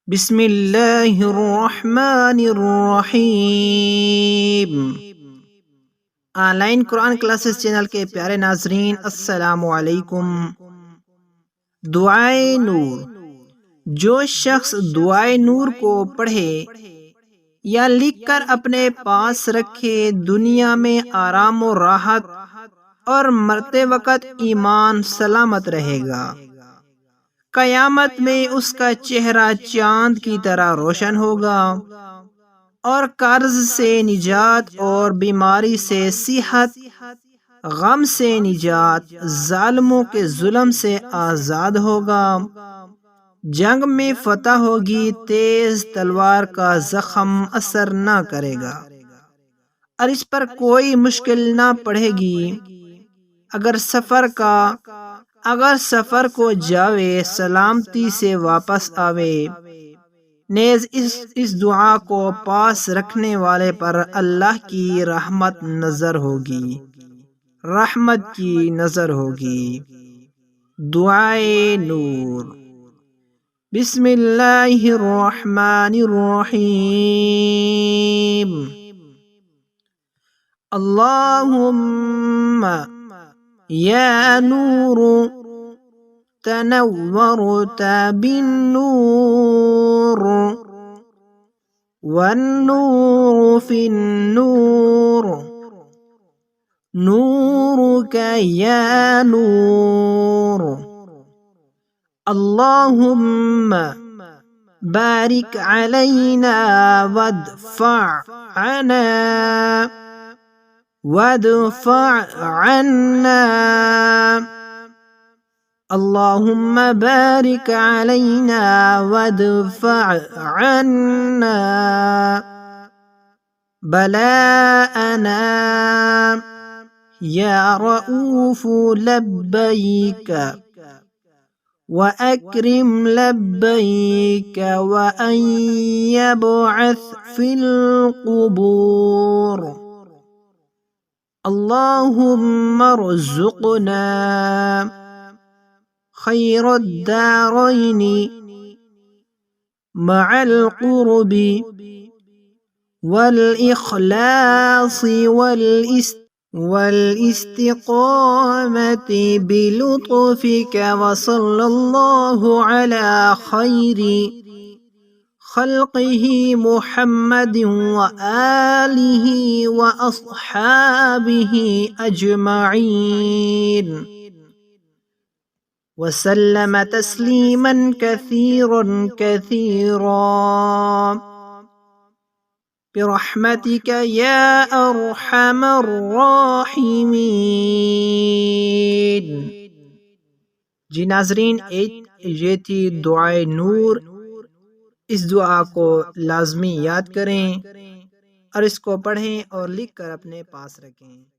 بسم اللہ الرحمن الرحیم۔ On line Quran classes channel کے پیارے ناظرین، السلام علیکم۔ دعائے نور۔ جو شخص دعائے نور کو پڑھے یا لکھ کر اپنے پاس رکھے، دنیا میں آرام و راحت اور مرتے وقت ایمان سلامت رہے گا۔ قیامت میں اس کا چہرہ چاند کی طرح روشن ہوگا، اور قرض سے نجات اور بیماری سے صحت، غم سے نجات، ظالموں کے ظلم سے آزاد ہوگا۔ جنگ میں فتح ہوگی، تیز تلوار کا زخم اثر نہ کرے گا، اور اس پر کوئی مشکل نہ پڑے گی۔ اگر سفر کو جاوے، سلامتی سے واپس آوے۔ نیز اس دعا کو پاس رکھنے والے پر اللہ کی رحمت کی نظر ہوگی۔ دعائے نور۔ بسم اللہ الرحمن الرحیم۔ اللہم یا نور تنورت بالنور، والنور فی النور، نورک یا نور۔ اللہم بارک علینا وادفع عنا۔ اللہم بارک علینا وادفع عنا بلاءنا یا رؤوف لبیک وأکرم لبیک وأن یبعث فی القبور۔ اللہم ارزقنا خیر الدارین مع القرب والإخلاص والاستقامة بلطفك، وصلى الله على خير خلقه محمد وآله وأصحابه أجمعين، وسلم تسلیما كثيرا برحمتك یا ارحم الراحمین۔ جی ناظرین، یہ تھی دعائے نور۔ اس دعا کو لازمی یاد کریں اور اس کو پڑھیں اور لکھ کر اپنے پاس رکھیں۔